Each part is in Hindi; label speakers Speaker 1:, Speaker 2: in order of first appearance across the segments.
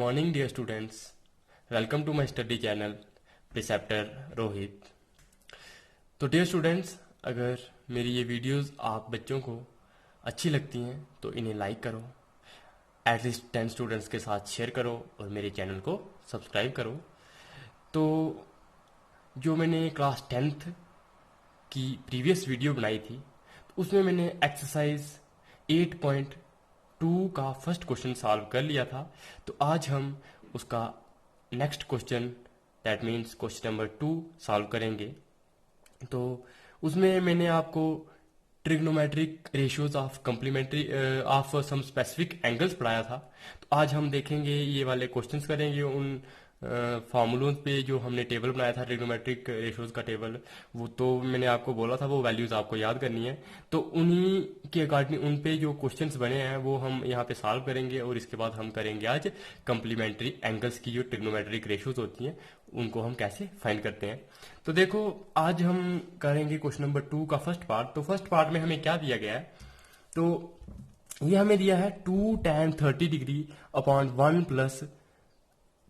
Speaker 1: morning, dear students. Welcome to my study channel, Preceptor Rohit. तो डियर स्टूडेंट्स, अगर मेरी ये वीडियोस आप बच्चों को अच्छी लगती हैं तो इन्हें लाइक करो, एटलीस्ट 10 स्टूडेंट्स के साथ शेयर करो और मेरे चैनल को सब्सक्राइब करो। तो जो मैंने क्लास 10th की प्रीवियस वीडियो बनाई थी तो उसमें मैंने एक्सरसाइज 8.2 का फर्स्ट क्वेश्चन सॉल्व कर लिया था। तो आज हम उसका next question, that means question number 2 solve करेंगे। तो उसमें मैंने आपको trigonometric ratios of complementary of some specific angles पढ़ाया था। तो आज हम देखेंगे, ये वाले क्वेश्चंस करेंगे उन फार्मूलोज पे जो हमने टेबल बनाया था, ट्रिग्नोमेट्रिक रेशियोज का टेबल। वो तो मैंने आपको बोला था वो वैल्यूज आपको याद करनी है। तो उन्हीं के अकॉर्डिंग उन पे जो क्वेश्चंस बने हैं वो हम यहाँ पे सॉल्व करेंगे और इसके बाद हम करेंगे आज कम्प्लीमेंट्री एंगल्स की जो ट्रिग्नोमेट्रिक रेशियोज होती हैं उनको हम कैसे फाइंड करते हैं। तो देखो, आज हम करेंगे क्वेश्चन नंबर 2 का फर्स्ट पार्ट। तो फर्स्ट पार्ट में हमें क्या दिया गया है, तो ये हमें दिया है 2 tan 30 degree upon 1 plus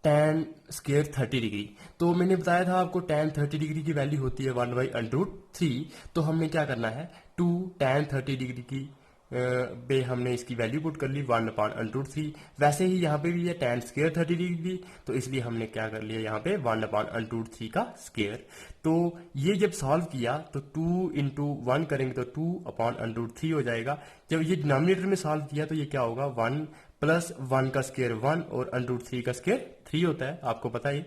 Speaker 1: tan square 30 degree. तो मैंने बताया था आपको tan 30 डिग्री की वैल्यू होती है 1/√3। तो हमने क्या करना है, 2 tan 30 डिग्री की पे हमने इसकी वैल्यू पुट कर ली 1/√3। वैसे ही यहाँ पे भी है tan स्क्वायर 30 डिग्री, तो इसलिए हमने क्या कर लिया यहाँ पे 1/√3 का स्क्वायर। तो ये जब सॉल्व किया तो 2 इंटू 1 करेंगे तो 2/√3 हो जाएगा। जब ये डिनोमिनेटर में सॉल्व किया तो ये क्या होगा, 1 प्लस 1 का स्क्वायर 1 और √3 का स्क्वायर 3 होता है, आपको पता है।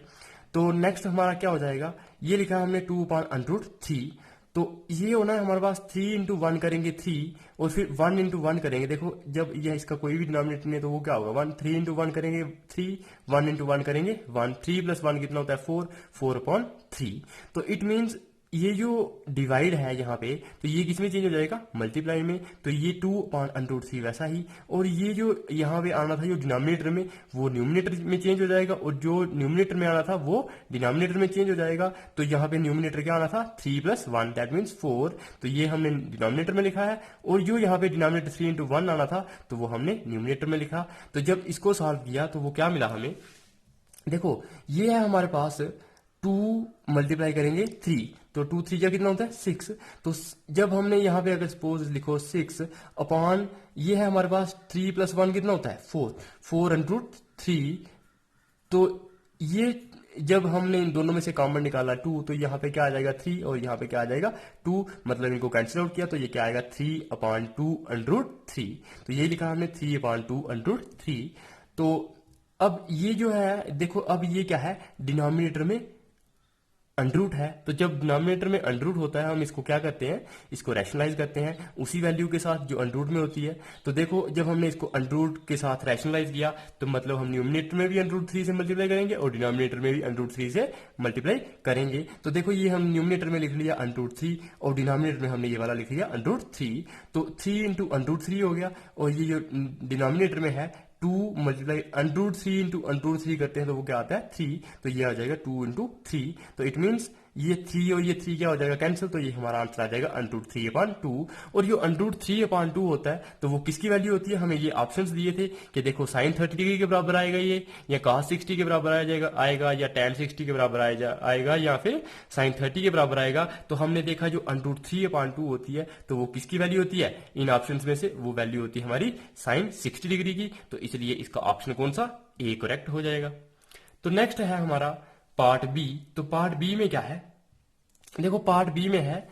Speaker 1: तो नेक्स्ट हमारा क्या हो जाएगा, ये लिखा है हमने 2/√3। तो ये होना है हमारे पास 3 इंटू 1 करेंगे 3 और फिर 1 इंटू 1 करेंगे। देखो, जब यह इसका कोई भी डिनोमिनेटर नहीं है तो वो क्या होगा, 3 इंटू 1 करेंगे 3, 1 इंटू 1 करेंगे 1, 3 प्लस 1 कितना होता है 4, 4/3। तो इट मीन्स ये जो डिवाइड है यहाँ पे, तो ये किस में चेंज हो जाएगा, मल्टीप्लाई में। तो ये 2/√3 वैसा ही, और ये जो यहाँ पे आना था जो डिनोमिनेटर में, वो न्यूमिनेटर में चेंज हो जाएगा, और जो न्यूमिनेटर में आना था वो डिनोमिनेटर में चेंज हो जाएगा। तो यहाँ पे न्यूमिनेटर क्या आना था, 3 प्लस 1 दैट मीन्स 4। तो ये हमने डिनोमिनेटर में लिखा है, और जो यहाँ पे डिनोमिनेटर 3 इंटू 1 आना था तो वो हमने न्यूमिनेटर में लिखा। तो जब इसको सॉल्व किया तो वो क्या मिला हमें, देखो ये है हमारे पास 2 मल्टीप्लाई करेंगे 3, तो 2 3 जा कितना होता है 6। तो जब हमने यहाँ पे अगर सपोज लिखो 6 अपॉन, ये है हमारे पास 3 प्लस 1 कितना होता है 4, 4/3। तो ये जब हमने इन दोनों में से कॉमन निकाला 2, तो यहाँ पे क्या आ जाएगा 3 और यहाँ पे क्या आ जाएगा 2, मतलब इनको कैंसिल आउट किया तो ये क्या आएगा 3/2√3। तो ये लिखा हमने 3/2√3। तो अब ये जो है, देखो अब ये क्या है, डिनोमिनेटर में अंडरूट है। तो जब डिनोमिनेटर में अंडरूट होता है हम इसको क्या करते हैं, इसको रैशनलाइज करते हैं उसी वैल्यू के साथ जो अंडरूट में होती है। तो देखो, जब हमने इसको अंडरूट के साथ रैशनलाइज किया तो मतलब हम न्यूमिनेटर में भी √3 से मल्टीप्लाई करेंगे और डिनोमिनेटर में भी √3 से मल्टीप्लाई करेंगे। तो देखो, ये हम न्यूमिनेटर में लिख लिया √3 और डिनोमिनेटर में हमने ये वाला लिख लिया √3। तो 3 इंटू √3 हो गया, और ये जो डिनोमिनेटर में है 2 मल्टीप्लाई √3 इंटू √3 करते हैं तो वो क्या आता है 3। तो ये आ जाएगा 2 इंटू 3। तो इट मीन्स ये 3 और ये 3 क्या हो जाएगा कैंसिल, तो ये हमारा आंसर आ जाएगा √3/2। और जो √3/2 होता है तो वो किसकी वैल्यू होती है, हमें ये ऑप्शंस दिए थे कि देखो sin 30 डिग्री के बराबर आएगा ये, या cos 60 के बराबर आएगा, या tan 60 के बराबर आएगा, या फिर sin 30 के बराबर आएगा। तो हमने देखा जो √3/2 होती है तो वो किसकी वैल्यू होती है, इन ऑप्शंस में से वो वैल्यू होती है हमारी sin 60 डिग्री की। तो इसलिए इसका ऑप्शन कौन सा, ए करेक्ट हो जाएगा। तो नेक्स्ट है हमारा पार्ट बी। तो पार्ट बी में क्या है, देखो पार्ट बी में है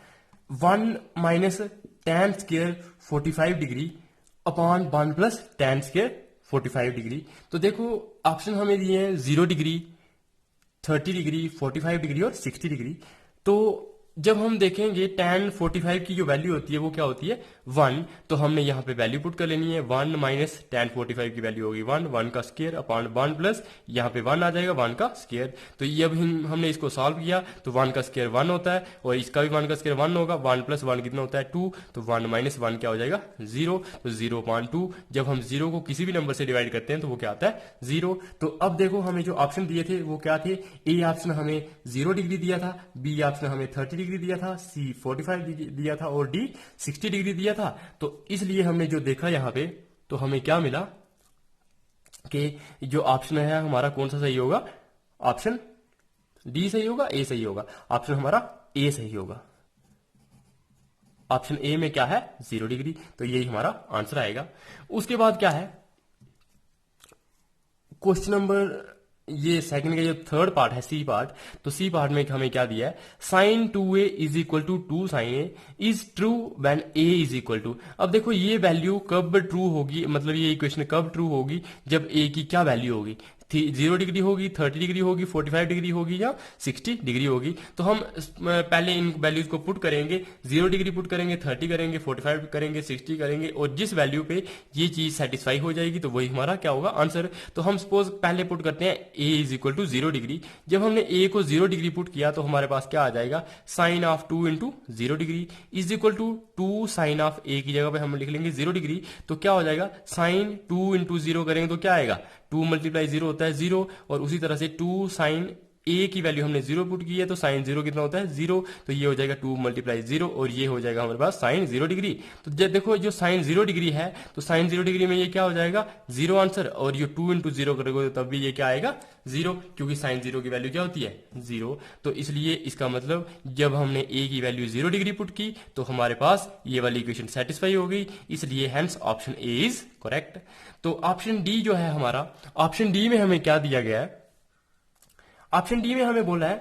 Speaker 1: 1 minus tan square 45 degree upon 1 plus tan square 45 degree. तो देखो ऑप्शन हमें दिए हैं 0 डिग्री, 30 डिग्री, 45 डिग्री और 60 डिग्री। तो जब हम देखेंगे tan 45 की जो वैल्यू होती है वो क्या होती है 1। तो हमने यहाँ पे वैल्यू पुट कर लेनी है, 1 माइनस tan 45 की वैल्यू होगी 1, 1 का स्क्वायर अपॉन 1 प्लस यहाँ पे 1 आ जाएगा 1 का स्क्वायर। तो ये अब हमने इसको सॉल्व किया तो 1 का स्क्वायर 1 होता है और इसका भी 1 का स्क्वायर 1 होगा, 1 प्लस 1 कितना होता है 2। तो 1 माइनस 1 क्या हो जाएगा 0। तो 0/2 जब हम 0 को किसी भी नंबर से डिवाइड करते हैं तो वो क्या आता है 0। तो अब देखो हमें जो ऑप्शन दिए थे वो क्या थे, ए ऑप्शन हमें 0 डिग्री दिया था, बी ऑप्शन हमें 30 डिग्री दिया था, सी 45 दिया था और डी 60 डिग्री दिया था। तो इसलिए हमने जो देखा यहाँ पे तो हमें क्या मिला, कि जो ऑप्शन है हमारा कौन सा सही होगा, ऑप्शन डी सही होगा, ए सही होगा। ऑप्शन हमारा ए सही होगा। ऑप्शन ए में क्या है, 0 डिग्री, तो यही हमारा आंसर आएगा। उसके बाद क्या है, क्वेश्चन नंबर ये सेकंड का जो थर्ड पार्ट है, सी पार्ट, तो सी पार्ट में हमें क्या दिया है, sine 2a is equal to 2 sine a is true when a is equal to. अब देखो ये वैल्यू कब ट्रू होगी, मतलब ये इक्वेशन कब ट्रू होगी, जब a की क्या वैल्यू होगी, 0 डिग्री होगी, 30 डिग्री होगी, 45 डिग्री होगी या 60 डिग्री होगी। तो हम पहले इन वैल्यूज को पुट करेंगे, 0 डिग्री पुट करेंगे, 30 करेंगे, 45 करेंगे, 60 करेंगे, और जिस वैल्यू पे ये चीज सेटिस्फाई हो जाएगी तो वही हमारा क्या होगा, आंसर। तो हम सपोज पहले पुट करते हैं a is equal to 0 degree. जब हमने a को 0 डिग्री पुट किया तो हमारे पास क्या आ जाएगा, sine of 2 into 0 degree is equal to 2 sine of a की जगह पे हम लिख लेंगे 0 डिग्री। तो क्या हो जाएगा, साइन 2 इंटू 0 करेंगे तो क्या आएगा, 2 मल्टीप्लाई 0 होता है 0, और उसी तरह से 2 साइन ए की वैल्यू हमने 0 पुट की है तो साइन 0 कितना होता है, 0, तो ये हो जाएगा 2 मल्टीप्लाई 0, और ये हो जाएगा हमारे पास साइन 0 डिग्री। तो जब देखो जो साइन 0 डिग्री है तो साइन 0 डिग्री में ये क्या हो जाएगा, 0 आंसर, और ये 2 इंटू 0 करोगे तब भी ये क्या आएगा, 0, क्योंकि साइन 0 की वैल्यू क्या होती है, 0। तो इसलिए इसका मतलब जब हमने a की वैल्यू 0 डिग्री पुट की तो हमारे पास ये वाली इक्वेशन सेटिस्फाई हो गई, इसलिए hence option A is correct. तो ऑप्शन डी जो है हमारा, ऑप्शन डी में हमें क्या दिया गया है, ऑप्शन डी में हमें बोला है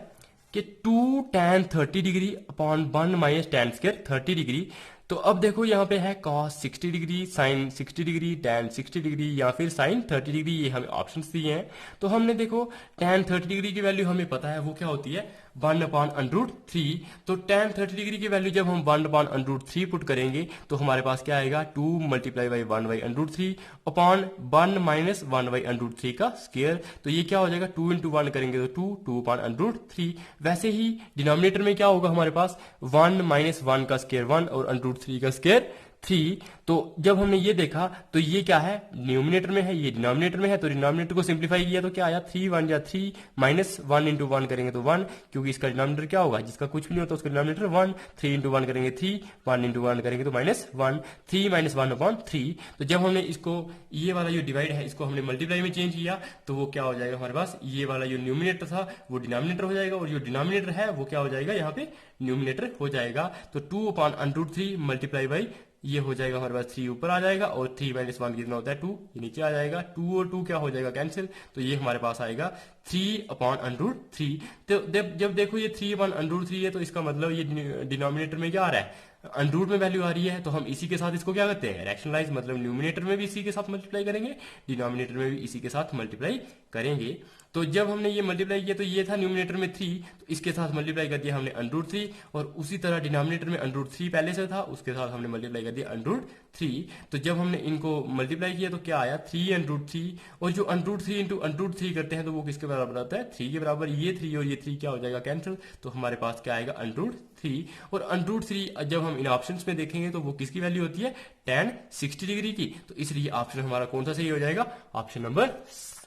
Speaker 1: कि 2 tan 30 degree upon 1 minus tan square 30 degree. तो अब देखो यहाँ पे है cos 60 degree, sine 60 degree, tan 60 degree या फिर साइन 30 डिग्री, ये हमें ऑप्शंस दिए हैं। तो हमने देखो tan 30 डिग्री की वैल्यू हमें पता है वो क्या होती है, 1 अपॉन अंडर 3। तो tan 30 डिग्री की वैल्यू जब हम 1 अपॉन अंडर 3 पुट करेंगे तो हमारे पास क्या आएगा, 2 multiply by 1 by under 3 upon 1 minus 1 by under 3 का स्क्वायर। तो ये क्या हो जाएगा, 2 इंटू 1 करेंगे तो 2 अपॉन अंडर 3। वैसे ही डिनोमिनेटर में क्या होगा हमारे पास, 1 माइनस 1 का स्क्वायर 1 और अंडर 3 का स्क्वायर 3। तो जब हमने ये देखा तो ये क्या है, न्यूमिनेटर में है, ये डिनोमिनेटर में है, तो डिनोमिनेटर को सिंप्लीफाई किया तो क्या आया, 3 1 या 3 माइनस 1 इंटू 1 करेंगे तो 1, क्योंकि इसका डिनोमिनेटर क्या होगा, जिसका कुछ भी नहीं होता उसका डिनोमिनेटर 1, 3 इंटू 1 करेंगे 3, 1 इंटू 1 करेंगे तो माइनस 1, 3 माइनस 1 अपॉन 3। तो जब हमने इसको ये वाला जो डिवाइड है इसको हमने मल्टीप्लाई में चेंज किया तो वो क्या हो जाएगा हमारे पास, ये वाला जो न्यूमिनेटर था वो डिनोमिनेटर हो जाएगा, और जो डिनोमिनेटर है वो क्या हो जाएगा, यहाँ पे न्यूमिनेटर हो जाएगा। तो 2 अपॉन अंडर 3 मल्टीप्लाई बाई ये हो जाएगा हमारे पास 3 ऊपर आ जाएगा, और 3 माइनस 1 कितना होता है, 2, ये नीचे आ जाएगा, 2 और 2 क्या हो जाएगा, कैंसिल। तो ये हमारे पास आएगा 3 अपॉन अंडर 3। तो जब देखो ये 3 अपॉन अंडर 3 है तो इसका मतलब ये डिनोमिनेटर में क्या आ रहा है, अंडर में वैल्यू आ रही है, तो हम इसी के साथ इसको क्या करते हैं, रैशनलाइज, मतलब न्यूमिनेटर में भी इसी के साथ मल्टीप्लाई करेंगे, डिनोमिनेटर में भी इसी के साथ मल्टीप्लाई करेंगे। तो जब हमने ये मल्टीप्लाई किया तो ये था न्यूमिनेटर में 3, तो इसके साथ मल्टीप्लाई कर दिया हमने अंडर 3, और उसी तरह डिनोमिनेटर में अंडर 3 पहले से था, उसके साथ हमने मल्टीप्लाई कर दिया अंडर 3। तो जब हमने इनको मल्टीप्लाई किया तो क्या आया, 3 अंडर 3, और जो अंडर 3 इंटू अंडर 3 करते हैं तो वो किसके बराबर आता है, 3 के बराबर। ये 3 और ये 3 क्या हो जाएगा, कैंसिल। तो हमारे पास क्या आएगा, अंडर 3, और अंडर 3 जब हम इन ऑप्शंस में देखेंगे तो वो किसकी वैल्यू होती है, tan 60 डिग्री की। तो इसलिए ऑप्शन हमारा कौन सा सही हो जाएगा, ऑप्शन नंबर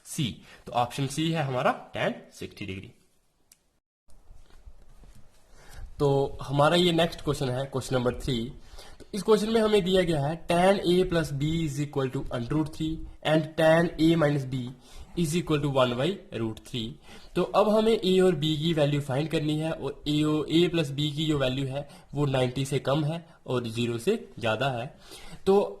Speaker 1: सी। तो ऑप्शन सी है हमारा tan 60 डिग्री। तो हमारा ये नेक्स्ट क्वेश्चन है, क्वेश्चन नंबर 3। तो इस क्वेश्चन में हमें दिया गया है tan a plus B is equal to under 3 and tan a minus b is equal to 1 by root 3। तो अब हमें a और b की वैल्यू फाइंड करनी है, और a प्लस b की जो वैल्यू है वो 90 से कम है और 0 से ज्यादा है। तो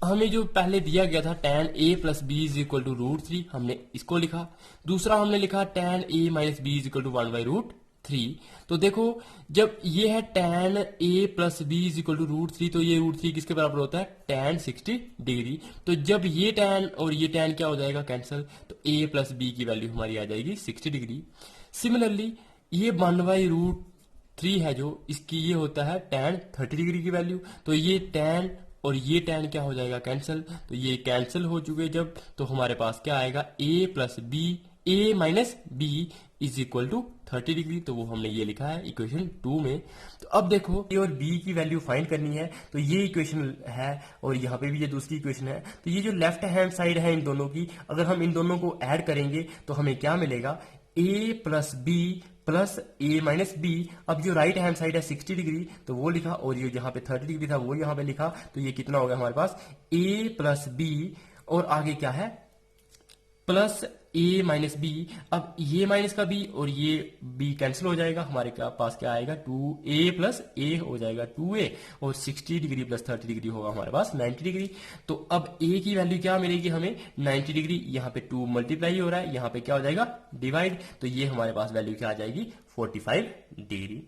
Speaker 1: हमें जो पहले दिया गया था tan a plus B is equal to root 3, हमने इसको लिखा। दूसरा हमने लिखा tan a minus b is equal to 1 by root 3। तो देखो जब ये है tan a plus B is equal to root 3, तो ये रूट 3 किसके बराबर होता है, tan 60 डिग्री। तो जब ये tan और ये tan क्या हो जाएगा, कैंसिल। तो a प्लस बी की वैल्यू हमारी आ जाएगी 60 डिग्री। सिमिलरली ये 1 बाई रूट 3 है जो, इसकी ये होता है tan 30 डिग्री की वैल्यू। तो ये tan और ये tan क्या हो जाएगा, कैंसिल। तो ये कैंसिल हो चुके जब, तो हमारे पास क्या आएगा, a plus b, a minus b is equal to 30 degree. तो वो हमने ये लिखा है इक्वेशन 2 में। तो अब देखो a और b की वैल्यू फाइंड करनी है, तो ये इक्वेशन है और यहाँ पे भी ये दूसरी इक्वेशन है। तो ये जो लेफ्ट हैंड साइड है इन दोनों की, अगर हम इन दोनों को ऐड करेंगे तो हमें क्या मिलेगा, a plus b plus a minus b. अब जो राइट हैंड साइड है 60 डिग्री तो वो लिखा, और ये जहाँ पे 30 डिग्री था वो यहाँ पे लिखा। तो ये कितना हो गया हमारे पास, a प्लस बी, और आगे क्या है प्लस ए माइनस बी। अब ये माइनस का बी और ये बी कैंसिल हो जाएगा, हमारे पास क्या आएगा 2a प्लस ए हो जाएगा 2a, और 60 डिग्री प्लस 30 डिग्री होगा हमारे पास 90 डिग्री। तो अब a की वैल्यू क्या मिलेगी हमें 90 डिग्री, यहाँ पे 2 मल्टीप्लाई हो रहा है, यहाँ पे क्या हो जाएगा डिवाइड, तो ये हमारे पास वैल्यू क्या आ जाएगी 45 डिग्री।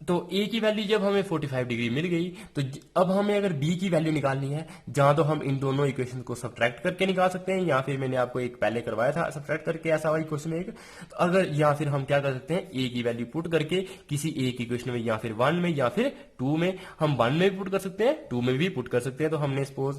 Speaker 1: तो ए की वैल्यू जब हमें 45 डिग्री मिल गई, तो अब हमें अगर बी की वैल्यू निकालनी है, जहां तो हम इन दोनों इक्वेशन को सब्ट्रैक्ट करके निकाल सकते हैं, या फिर मैंने आपको एक पहले करवाया था सब्ट्रैक्ट करके ऐसा वाला इक्वेशन एक, तो अगर या फिर हम क्या कर सकते हैं ए की वैल्यू पुट करके किसी एक इक्वेशन में, या फिर 1 में या फिर 2 में, हम 1 में भी पुट कर सकते हैं 2 में भी पुट कर सकते हैं। तो हमने सपोज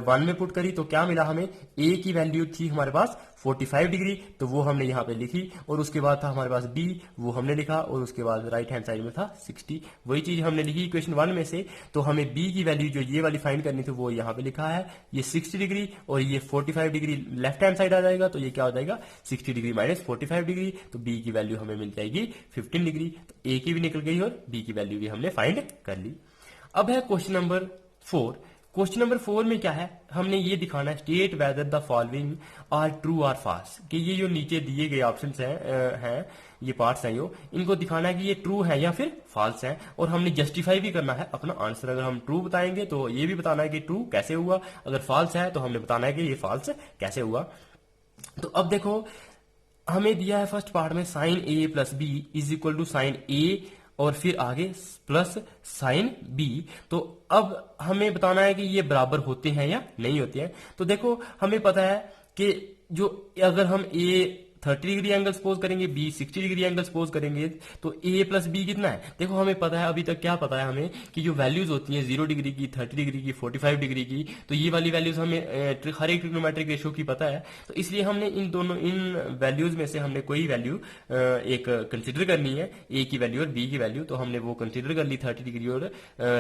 Speaker 1: 1 में पुट करी तो क्या मिला हमें, ए की वैल्यू थी हमारे पास 45 डिग्री, तो वो हमने यहाँ पे लिखी, और उसके बाद था हमारे पास बी, वो हमने लिखा, और उसके बाद राइट हैंड साइड में था 60, वही चीज हमने लिखी इक्वेशन 1 में से। तो हमें बी की वैल्यू जो ये वाली फाइंड करनी थी वो यहाँ पे लिखा है, ये 60 डिग्री और ये 45 डिग्री लेफ्ट हैंड साइड आ जाएगा, तो ये क्या हो जाएगा 60 डिग्री माइनस 45 डिग्री, तो बी की वैल्यू हमें मिल जाएगी 15 डिग्री। तो ए की भी निकल गई और बी की वैल्यू भी हमने फाइंड कर ली। अब है क्वेश्चन नंबर 4। क्वेश्चन नंबर 4 में क्या है, हमने ये दिखाना है state whether the following are true और फॉल्स, कि ये जो नीचे दिए गए ऑप्शंस हैं ये पार्ट्स हैं इनको दिखाना है कि ये ट्रू है या फिर फॉल्स है, और हमने जस्टिफाई भी करना है अपना आंसर। अगर हम ट्रू बताएंगे तो ये भी बताना है कि ट्रू कैसे हुआ, अगर फॉल्स है तो हमने बताना है कि ये फॉल्स कैसे हुआ। तो अब देखो हमें दिया है फर्स्ट पार्ट में sine A plus B is equal to sine A और फिर आगे प्लस साइन बी। तो अब हमें बताना है कि ये बराबर होते हैं या नहीं होते हैं। तो देखो हमें पता है कि जो अगर हम ए 30 डिग्री एंगल सपोज करेंगे, बी 60 डिग्री एंगल सपोज करेंगे, तो ए प्लस बी कितना है, देखो हमें पता है, अभी तक क्या पता है हमें कि जो वैल्यूज होती हैं 0 डिग्री की, 30 डिग्री की, 45 डिग्री की, तो ये वाली वैल्यूज हमें हर एक ट्रिग्नोमेट्रिक रेशियो की पता है। तो इसलिए हमने इन वैल्यूज में से हमने कोई वैल्यू एक कंसिडर करनी है, ए की वैल्यू और बी की वैल्यू, तो हमने वो कंसिडर कर ली 30 डिग्री और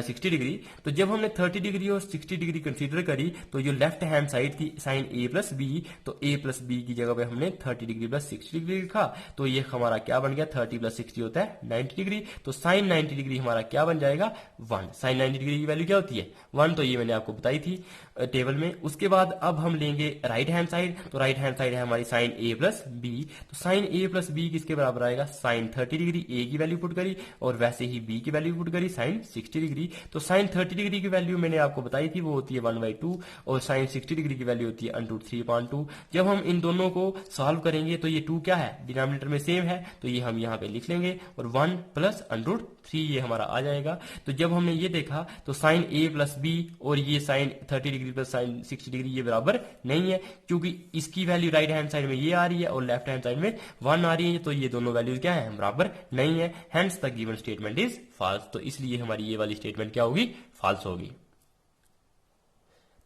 Speaker 1: 60 डिग्री। तो जब हमने 30 डिग्री और 60 डिग्री कंसिडर करी, तो जो लेफ्ट हैंड साइड थी साइन ए प्लस बी, तो ए प्लस बी की जगह पे हमने 30 डिग्री प्लस 60 डिग्री लिखा, तो ये हमारा क्या बन गया 30 प्लस 60 होता है 90 डिग्री। तो साइन 90 डिग्री हमारा क्या बन जाएगा 1। साइन 90 डिग्री की वैल्यू क्या होती है 1, तो ये मैंने आपको बताई थी टेबल में। उसके बाद अब हम लेंगे राइट हैंड साइड, तो राइट हैंड साइड है हमारी साइन ए प्लस बी, तो साइन ए प्लस बी किसके बराबर आएगा साइन 30 डिग्री, ए की वैल्यू पुट करी और वैसे ही बी की वैल्यू पुट करी साइन 60 डिग्री। तो साइन 30 डिग्री की वैल्यू मैंने आपको बताई थी वो होती है 1/2 और साइन 60 डिग्री की वैल्यू होती है √3/2। जब हम इन दोनों को सॉल्व करेंगे तो ये 2 क्या है डिनोमिनेटर में सेम है, तो ये हम यहाँ पे लिख लेंगे और 1 प्लस √3 ये हमारा आ जाएगा। तो जब हमने ये देखा तो साइन ए प्लस बी और ये sine 30 degree plus sine 60 degree ये बराबर नहीं है, क्योंकि इसकी वैल्यू राइट हैंड साइड में ये आ रही है और लेफ्ट हैंड साइड में 1 आ रही है, तो ये दोनों वैल्यूज क्या है बराबर नहीं है, hence the given statement is false. तो इसलिए हमारी ये वाली स्टेटमेंट क्या होगी फॉल्स होगी।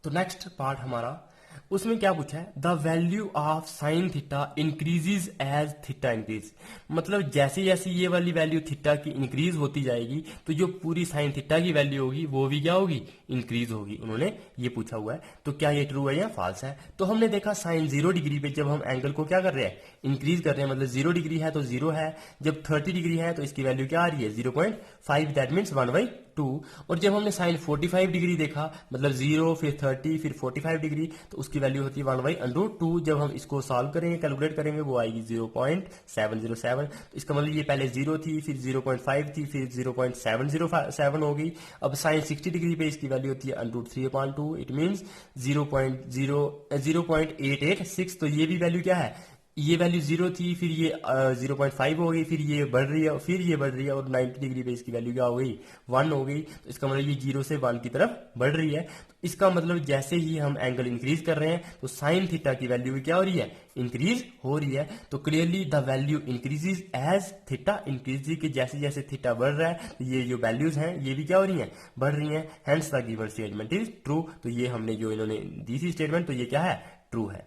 Speaker 1: तो नेक्स्ट पार्ट हमारा उसमें क्या पूछा है, the value of sine theta increases as theta increase, मतलब जैसे जैसे ये वाली वैल्यू थीटा की इंक्रीज होती जाएगी तो जो पूरी साइन थीटा की वैल्यू होगी वो भी क्या होगी इंक्रीज होगी। उन्होंने ये पूछा हुआ है, तो क्या ये ट्रू है या फॉल्स है। तो हमने देखा साइन 0 डिग्री पे जब हम एंगल को क्या कर रहे हैं इंक्रीज कर रहे हैं, मतलब 0 डिग्री है तो 0 है, जब 30 डिग्री है तो इसकी वैल्यू क्या आ रही है 0.5, दैट मीन्स 1/2। और जब हमने साइन 45 डिग्री देखा, मतलब 0 फिर 30 फिर 45 डिग्री, तो उसकी वैल्यू होती है 1/√2। जब हम इसको सॉल्व करेंगे कैलकुलेट करेंगे वो आएगी 0.707। तो इसका मतलब ये पहले 0 थी फिर 0.5 थी फिर 0.707 होगी। अब साइन 60 डिग्री पे इसकी वैल्यू होती है √3/2, इट मीन्स 0.0886। तो ये भी वैल्यू क्या है, ये वैल्यू 0 थी फिर ये 0.5 हो गई, फिर ये बढ़ रही है फिर ये बढ़ रही है और 90 डिग्री पे इसकी वैल्यू क्या हो गई 1 हो गई। तो इसका मतलब ये 0 से 1 की तरफ बढ़ रही है। तो इसका मतलब जैसे ही हम एंगल इंक्रीज कर रहे हैं तो साइन थीटा की वैल्यू भी क्या हो रही है इंक्रीज हो रही है। तो clearly the value increases as theta increase, कि जैसे जैसे थीटा बढ़ रहा है तो ये जो वैल्यूज हैं ये भी क्या हो रही हैं बढ़ रही हैं, hence the given statement is true. तो ये हमने जो इन्होंने दी थी स्टेटमेंट तो ये क्या है ट्रू है।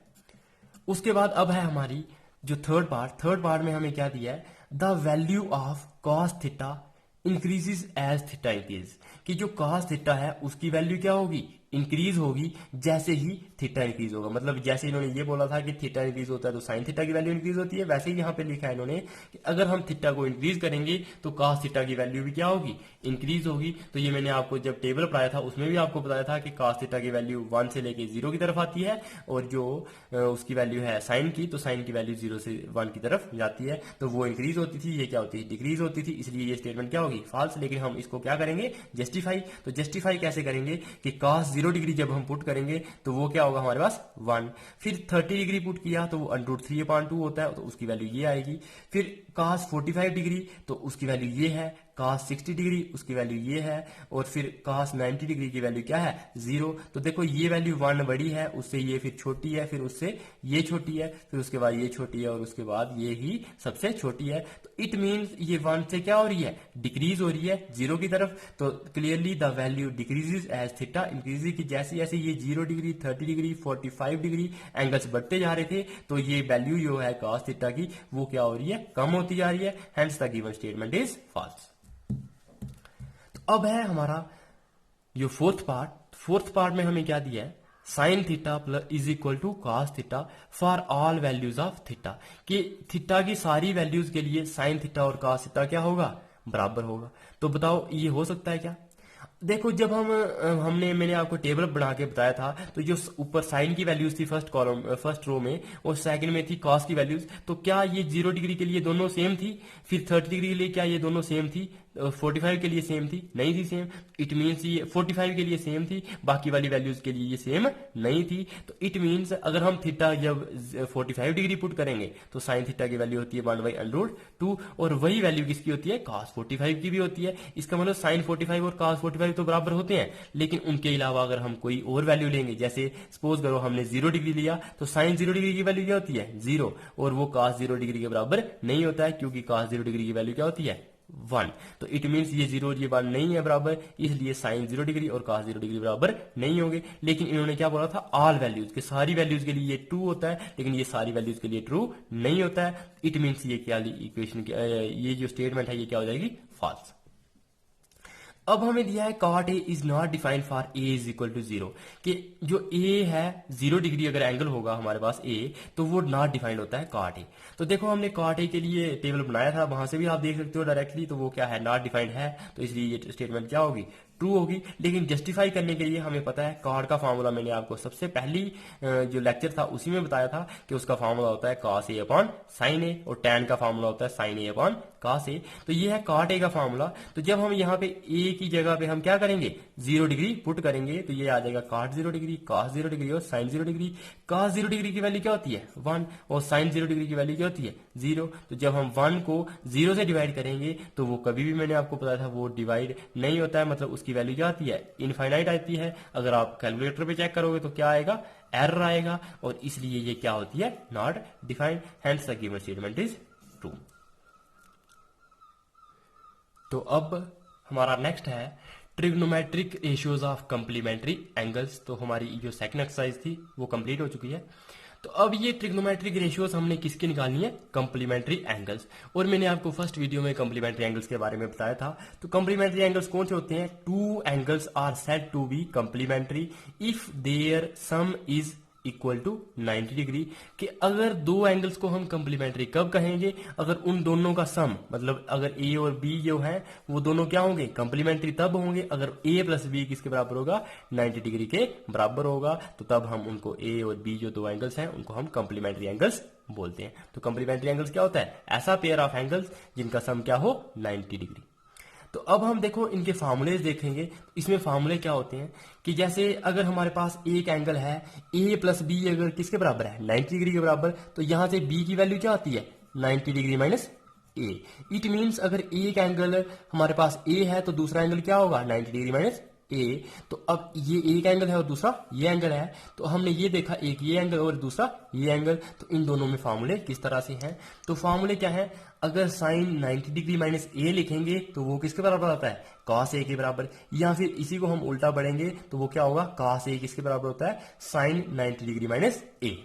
Speaker 1: उसके बाद अब है हमारी जो थर्ड पार्ट में हमें क्या दिया है, the value of cos theta increases as theta increase, कि जो कॉस थीटा है उसकी वैल्यू क्या होगी इंक्रीज होगी जैसे ही थीटा इंक्रीज होगा। मतलब जैसे इन्होंने ये बोला था कि थीटा इंक्रीज होता है तो साइन थीटा की वैल्यू इंक्रीज होती है, वैसे ही यहाँ पे लिखा है इन्होंने कि अगर हम थीटा को इंक्रीज करेंगे तो cos थीटा की वैल्यू भी क्या होगी, इंक्रीज होगी। तो ये मैंने आपको जब टेबल पढ़ाया था उसमें भी आपको बताया था कि cos थीटा की वैल्यू 1 से लेके 0 की तरफ आती है, और जो उसकी वैल्यू है साइन की, तो साइन की वैल्यू 0 से 1 की तरफ जाती है, तो वो इंक्रीज होती थी, ये क्या होती है, डिक्रीज होती थी, इसलिए ये स्टेटमेंट क्या होगी, फॉल्स। लेकिन हम इसको क्या करेंगे, जस्टिफाई। तो जस्टिफाई कैसे करेंगे कि cos 0 डिग्री जब हम पुट करेंगे तो वो क्या होगा हमारे पास 1, फिर 30 डिग्री पुट किया तो वो √3/2 होता है, तो उसकी वैल्यू ये आएगी। फिर cos 45 डिग्री तो उसकी वैल्यू ये है, cos 60 डिग्री उसकी वैल्यू ये है, और फिर cos 90 डिग्री की वैल्यू क्या है, 0। तो देखो ये वैल्यू 1 बड़ी है, उससे ये फिर छोटी है, फिर उससे ये छोटी है, फिर उसके बाद ये छोटी है, और उसके बाद ये ही सबसे छोटी है। तो इट मीन्स ये 1 से क्या हो रही है, डिक्रीज हो रही है 0 की तरफ। तो clearly the value decreases as theta increases, की जैसे जैसे ये 0 डिग्री 30 डिग्री 45 डिग्री एंगल्स बढ़ते जा रहे थे, तो ये वैल्यू जो है cos थीटा की वो क्या हो रही है, कम होती जा रही है। Hence the given statement is false. अब है हमारा जो फोर्थ पार्ट में हमें क्या दिया है, sine theta plus is equal to cos theta for all values of theta, कि थीटा की सारी वैल्यूज के लिए साइन थीटा और cos थीटा क्या होगा, बराबर होगा। तो बताओ ये हो सकता है क्या। देखो जब मैंने आपको टेबल बना के बताया था, तो जो ऊपर साइन की वैल्यूज थी फर्स्ट रो में, और सेकंड में थी cos की वैल्यूज, तो क्या ये 0 डिग्री के लिए दोनों सेम थी, फिर 30 डिग्री के लिए क्या ये दोनों सेम थी, 45 के लिए सेम थी, नहीं थी सेम। इट मीन्स ये 45 के लिए सेम थी, बाकी वाली वैल्यूज के लिए ये सेम नहीं थी। तो इट मीन्स अगर हम थीटा जब 45 डिग्री पुट करेंगे तो साइन थीटा की वैल्यू होती है 1/√2, और वही वैल्यू किसकी होती है, cos 45 की भी होती है। इसका मतलब साइन 45 और cos 45 तो बराबर होते हैं, लेकिन उनके अलावा अगर हम कोई और वैल्यू लेंगे, जैसे सपोज करो हमने 0 डिग्री लिया, तो साइन 0 डिग्री की वैल्यू क्या होती है, 0, और वो cos 0 डिग्री के बराबर नहीं होता है, क्योंकि cos 0 डिग्री की वैल्यू क्या होती है, 1। तो इट मीन्स ये 0 और ये 1 नहीं है बराबर, इसलिए साइन 0 डिग्री और cos 0 डिग्री बराबर नहीं होंगे। लेकिन इन्होंने क्या बोला था, ऑल वैल्यूज के, सारी वैल्यूज के लिए ये ट्रू होता है, लेकिन ये सारी वैल्यूज के लिए ट्रू नहीं होता है। इट मीन्स ये क्या इक्वेशन, ये जो स्टेटमेंट है ये क्या हो जाएगी, फॉल्स। अब हमें दिया है cot A is not defined for A is equal to 0, कि जो A है 0 डिग्री अगर एंगल होगा हमारे पास A, तो वो नॉट डिफाइंड होता है cot A। तो देखो हमने cot A के लिए टेबल बनाया था, वहां से भी आप देख सकते हो डायरेक्टली, तो वो क्या है, नॉट डिफाइंड है, तो इसलिए ये स्टेटमेंट क्या होगी, ट्रू होगी। लेकिन जस्टिफाई करने के लिए हमें पता है cot का फार्मूला मैंने आपको सबसे पहली जो लेक्चर था उसी में बताया था कि उसका फार्मूला होता है cos A upon sin A, और tan का फार्मूला होता है sin A upon cos A। तो ये है cot A का फार्मूला। तो जब हम यहाँ पे A की जगह पे हम क्या करेंगे, 0 डिग्री पुट करेंगे, तो ये आ जाएगा cot 0 डिग्री, cos 0 डिग्री और sin 0 डिग्री। cos 0 डिग्री की वैल्यू क्या होती है, 1, और sin 0 डिग्री की वैल्यू क्या होती है, 0। तो जब हम 1 को 0 से डिवाइड करेंगे तो वो कभी भी, मैंने आपको बताया था, वो डिवाइड नहीं होता है, मतलब उसकी वैल्यू क्या आती है, इनफाइनाइट आती है। अगर आप कैलकुलेटर पे चेक करोगे तो क्या आएगा, एरर आएगा, और इसलिए ये क्या होती है, not defined. Hence the given statement is true. तो अब हमारा नेक्स्ट है trigonometric ratios of complementary angles. तो हमारी जो सेकंड एक्सरसाइज थी वो कंप्लीट हो चुकी है। तो अब ये ट्रिग्नोमेट्रिक रेशियोज हमने किसकी निकालनी है, कंप्लीमेंट्री एंगल्स। और मैंने आपको फर्स्ट वीडियो में कंप्लीमेंट्री एंगल्स के बारे में बताया था। तो कंप्लीमेंट्री एंगल्स कौन से होते हैं, two angles are said to be complementary if their sum is equal to 90 degree, कि अगर दो एंगल्स को हम कंप्लीमेंट्री कब कहेंगे, अगर उन दोनों का सम, मतलब अगर ए और बी जो है वो दोनों क्या होंगे, कंप्लीमेंट्री तब होंगे अगर ए प्लस बी किसके बराबर होगा, 90 डिग्री के बराबर होगा। तो तब हम उनको ए और बी जो दो एंगल्स हैं उनको हम कंप्लीमेंट्री एंगल्स बोलते हैं। तो कंप्लीमेंट्री एंगल्स क्या होता है, ऐसा पेयर ऑफ एंगल्स जिनका सम क्या हो, 90 डिग्री। तो अब हम देखो इनके फार्मूलेज देखेंगे। इसमें फार्मूले क्या होते हैं कि जैसे अगर हमारे पास एक एंगल है ए प्लस बी, अगर किसके बराबर है, 90 डिग्री के बराबर, तो यहां से बी की वैल्यू क्या आती है, 90 degree minus A. It means अगर एक एंगल हमारे पास ए है तो दूसरा एंगल क्या होगा, 90 डिग्री माइनस ए। तो अब ये एक एंगल है और दूसरा ये एंगल है, तो हमने ये देखा एक ये एंगल और दूसरा ये एंगल, तो इन दोनों में फार्मूले किस तरह से हैं। तो फार्मूले क्या है, अगर साइन 90 डिग्री माइनस ए लिखेंगे तो वो किसके बराबर आता है, cos ए के बराबर, या फिर इसी को हम उल्टा पढ़ेंगे तो वो क्या होगा, cos ए किसके बराबर होता है, साइन 90 डिग्री माइनस ए।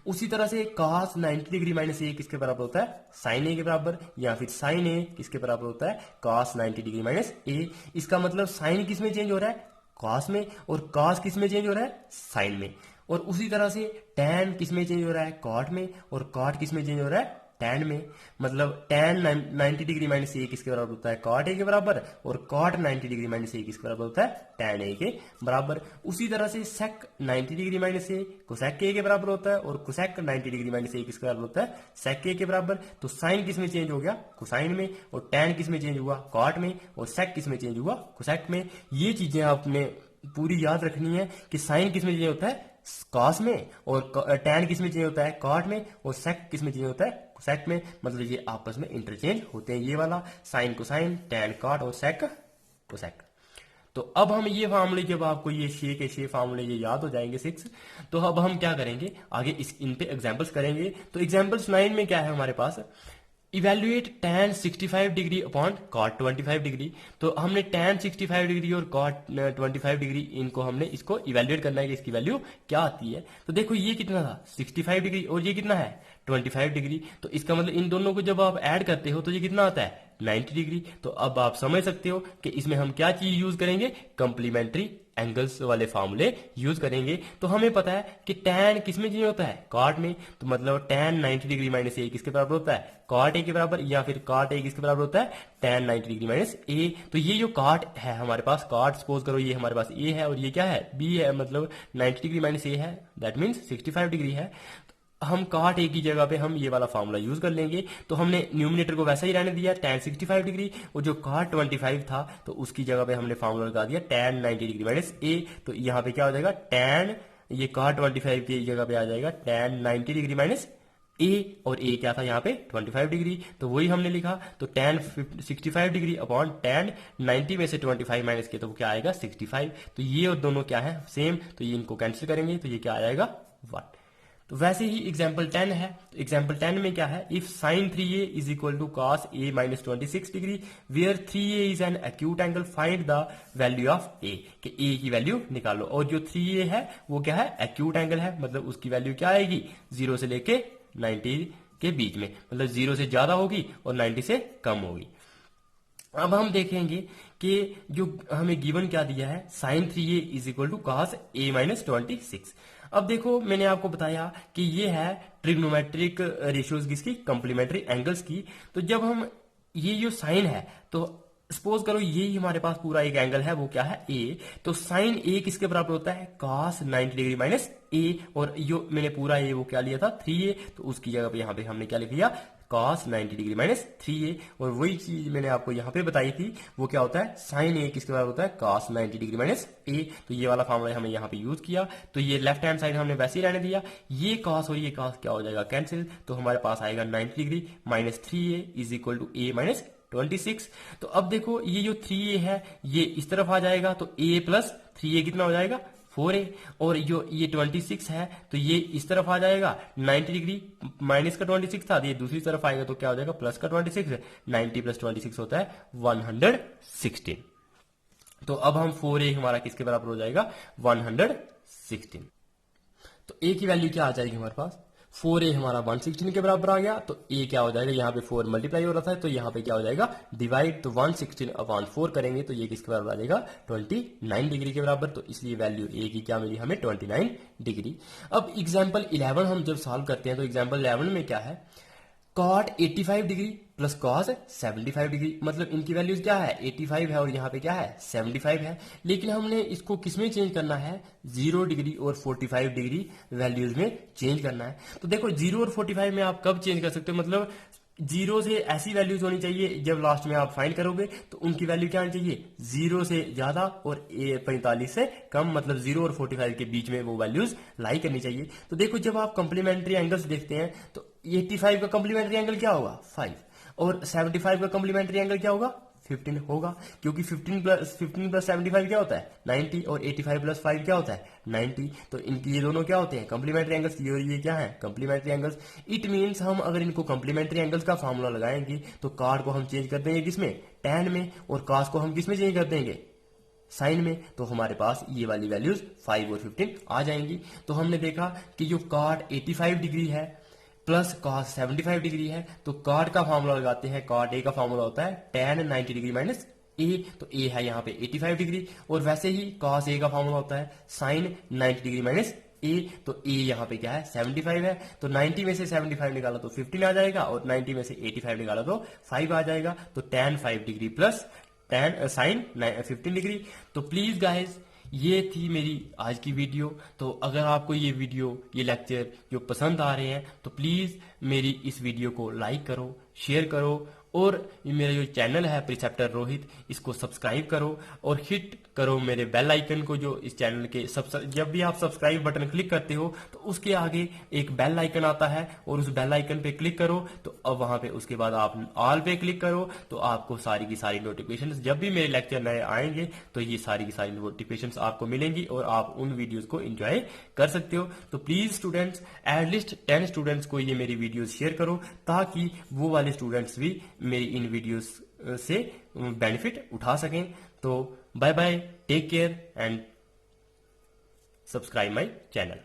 Speaker 1: उसी तरह से cos 90 डिग्री माइनस ए किसके बराबर होता है, साइन ए के बराबर, या फिर साइन ए किसके बराबर होता है, cos 90 डिग्री माइनस ए। इसका मतलब साइन किस में चेंज हो रहा है, कॉस में, और कॉस किस में चेंज हो रहा है, साइन में। और उसी तरह से टैन किस में चेंज हो रहा है, कॉट में, और कॉट किस में चेंज हो रहा है, टैन में। मतलब टैन 90 डिग्री माइनस ए किसके बराबर होता है, कॉट ए के बराबर, और कॉट 90 डिग्री माइनस ए किसके बराबर होता है, टैन ए के बराबर। उसी तरह से सेक 90 डिग्री माइनस ए कोसेक ए के बराबर होता है, और कोसेक 90 डिग्री माइनस ए किसके बराबर होता है, सेक ए के बराबर। तो साइन किस में चेंज हो गया, कोसाइन में, और टैन किस में चेंज हुआ, कॉट में, और सेक किस में चेंज हुआ, कोसेक में। ये चीजें आपने पूरी याद रखनी है कि साइन किस में चेंज होता है, कॉस में, और टैन किस में चेंज होता है, कॉट में, और सेक किस में चेंज होता है, कोसेक में। मतलब ये आपस में इंटरचेंज होते हैं, ये वाला साइन कोसाइन, टैन कॉट, और सेक कोसेक। तो अब हम ये फार्मूले, जब आपको ये के फार्मूले ये याद हो जाएंगे 6, तो अब हम क्या करेंगे आगे, इन पे एग्जांपल्स करेंगे। तो एग्जांपल्स 9 में क्या है हमारे पास, evaluate tan 65 degree upon cot 25 degree. तो हमने tan 65 डिग्री और cot 25 डिग्री इनको हमने इसको इवेल्युएट करना है कि इसकी वैल्यू क्या आती है। तो देखो ये कितना था 65 डिग्री, और ये कितना है 25 डिग्री। तो इसका मतलब इन दोनों को जब आप ऐड करते हो तो ये कितना आता है 90 डिग्री। तो अब आप समझ सकते हो कि इसमें हम क्या चीज यूज करेंगे, कंप्लीमेंट्री एंगल्स वाले फार्मूले यूज करेंगे। तो हमें पता है कि tan किस में चेंज होता है, कॉट में। तो मतलब tan 90 डिग्री माइनस ए किसके बराबर होता है, कॉट ए के बराबर, या फिर कॉट ए किसके बराबर होता है, tan 90 डिग्री माइनस ए। तो ये जो कॉट है हमारे पास, कॉट सपोज करो ये हमारे पास ए है, और ये क्या है, बी है, मतलब 90 डिग्री माइनस ए है, दैट मीन्स 65 डिग्री है। हम कॉट ए की जगह पे हम ये वाला फार्मूला यूज कर लेंगे। तो हमने न्यूमिनेटर को वैसा ही रहने दिया tan 65 डिग्री, और जो कॉट 25 था तो उसकी जगह पे हमने फार्मूला लगा दिया tan 90 डिग्री माइनस ए। तो यहाँ पे क्या हो जाएगा, tan, ये कॉट 25 की जगह पे आ जाएगा tan 90 डिग्री माइनस ए, और ए क्या था यहाँ पे 25 डिग्री। तो वही हमने लिखा। तो tan 65 डिग्री अपॉन tan 90 में से 25 माइनस के, तो क्या आएगा 65। तो ये और दोनों क्या है, सेम। तो ये इनको कैंसिल करेंगे, तो ये क्या आएगा 1। तो वैसे ही एग्जाम्पल 10 है। तो एग्जाम्पल 10 में क्या है, if sine 3a is equal to cos a minus 26 degree where 3a is an acute angle, find the value of a, कि a की वैल्यू निकालो। और जो 3a है वो क्या है, एक्यूट एंगल है, मतलब उसकी वैल्यू क्या आएगी 0 से लेके 90 के बीच में, मतलब 0 से ज्यादा होगी और 90 से कम होगी। अब हम देखेंगे कि जो हमें गिवन क्या दिया है, sine 3a is equal to cos a minus 26। अब देखो मैंने आपको बताया कि ये है ट्रिग्नोमेट्रिक रेशियोज किसकी, कंप्लीमेंट्री एंगल्स की। तो जब हम ये जो साइन है, तो सपोज करो ये हमारे पास पूरा एक एंगल है, वो क्या है ए। तो साइन ए किसके बराबर होता है, कॉस 90 डिग्री माइनस ए, और जो मैंने पूरा ए वो क्या लिया था 3a, तो उसकी जगह पे यहाँ पे हमने क्या लिख लिया cos 90 डिग्री माइनस 3a। और वही चीज मैंने आपको यहाँ पे बताई थी, वो क्या होता है, साइन ए किसके बराबर होता है, cos 90 डिग्री माइनस ए। तो ये वाला फार्मूला हमने यहाँ पे यूज किया। तो ये लेफ्ट हैंड साइड हमने वैसे ही रहने दिया, ये cos और ये cos क्या हो जाएगा कैंसिल। तो हमारे पास आएगा 90 degree minus 3a is equal to a minus 26। तो अब देखो ये जो 3a है ये इस तरफ आ जाएगा, तो a प्लस 3a कितना हो जाएगा 4a, और जो ये 26 है तो ये इस तरफ आ जाएगा, 90 डिग्री माइनस का 26 था, ये दूसरी तरफ आएगा तो क्या हो जाएगा प्लस का 26, 90 प्लस 26 होता है 116। तो अब हम 4a हमारा किसके बराबर हो जाएगा 116। तो a की वैल्यू क्या आ जाएगी हमारे पास, 4a हमारा 116 के बराबर आ गया। तो a क्या हो जाएगा, यहाँ पे 4 मल्टीप्लाई हो रहा था, तो यहाँ पे क्या हो जाएगा डिवाइड। तो 116 अपॉन 4 करेंगे तो ये किसके बराबर आ जाएगा 29 डिग्री के बराबर। तो इसलिए वैल्यू a की क्या मिली हमें 29 डिग्री। अब एग्जाम्पल 11 हम जब सॉल्व करते हैं, तो एग्जाम्पल 11 में क्या है, cot 85 degree plus cos 75 degree, मतलब इनकी वैल्यूज क्या है 85 है और यहाँ पे क्या है 75 है। लेकिन हमने इसको किसमें चेंज करना है, 0 डिग्री और 45 डिग्री वैल्यूज में चेंज करना है। तो देखो 0 और 45 में आप कब चेंज कर सकते हो, मतलब 0 से ऐसी वैल्यूज होनी चाहिए जब लास्ट में आप फाइंड करोगे तो उनकी वैल्यू क्या होनी चाहिए 0 से ज्यादा और 45 से कम, मतलब 0 और 45 के बीच में वो वैल्यूज लाई करनी चाहिए। तो देखो जब आप कंप्लीमेंट्री एंगल्स देखते हैं तो 85 का कंप्लीमेंट्री एंगल क्या होगा 5, और 75 का कंप्लीमेंट्री एंगल क्या होगा 15 होगा, क्योंकि 15 प्लस 75 क्या होता है 90, और 85 प्लस 5 क्या होता है 90। तो इनकी ये दोनों क्या होते हैं कंप्लीमेंट्री एंगल्स, और ये क्या है कंप्लीमेंट्री एंगल्स। इट मींस हम अगर इनको कंप्लीमेंट्री एंगल्स का फार्मूला लगाएंगे तो cot को हम चेंज कर देंगे किसमें tan में, और cos को हम किसमें चेंज कर देंगे साइन में। तो हमारे पास ये वाली वैल्यूज 5 और 15 आ जाएंगी। तो हमने देखा कि जो cot 85 डिग्री है प्लस cos 75 डिग्री है, तो cot का फार्मूला लगाते हैं, cot a का फार्मूला होता है tan 90 डिग्री माइनस ए, तो ए है यहाँ पे 85 डिग्री, और वैसे ही cos ए का फॉर्मूला होता है sin 90 डिग्री माइनस ए, तो ए यहाँ पे क्या है 75 है, तो 90 में से 75 निकाला तो 15 आ जाएगा, और 90 में से 85 निकाला तो 5 आ जाएगा, तो tan 5 degree plus tan sin 15 degree. तो प्लीज गाइज ये थी मेरी आज की वीडियो। तो अगर आपको ये वीडियो, ये लेक्चर जो पसंद आ रहे हैं, तो प्लीज मेरी इस वीडियो को लाइक करो, शेयर करो, और ये मेरा जो चैनल है प्रिसेप्टर रोहित, इसको सब्सक्राइब करो और हिट करो मेरे बेल आइकन को, जो इस चैनल के जब भी आप सब्सक्राइब बटन क्लिक करते हो तो उसके आगे एक बेल आइकन आता है, और उस बेल आइकन पे क्लिक करो, तो अब वहां पे उसके बाद आप ऑल पे क्लिक करो, तो आपको सारी की सारी नोटिफिकेशन, जब भी मेरे लेक्चर नए आएंगे तो ये सारी की सारी नोटिफिकेशन आपको मिलेंगी, और आप उन वीडियोज को एंजॉय कर सकते हो। तो प्लीज स्टूडेंट्स, एटलीस्ट 10 स्टूडेंट्स को ये मेरी वीडियोज शेयर करो, ताकि वो वाले स्टूडेंट्स भी मेरी इन वीडियोस से बेनिफिट उठा सकें। तो bye bye, take care and subscribe my channel.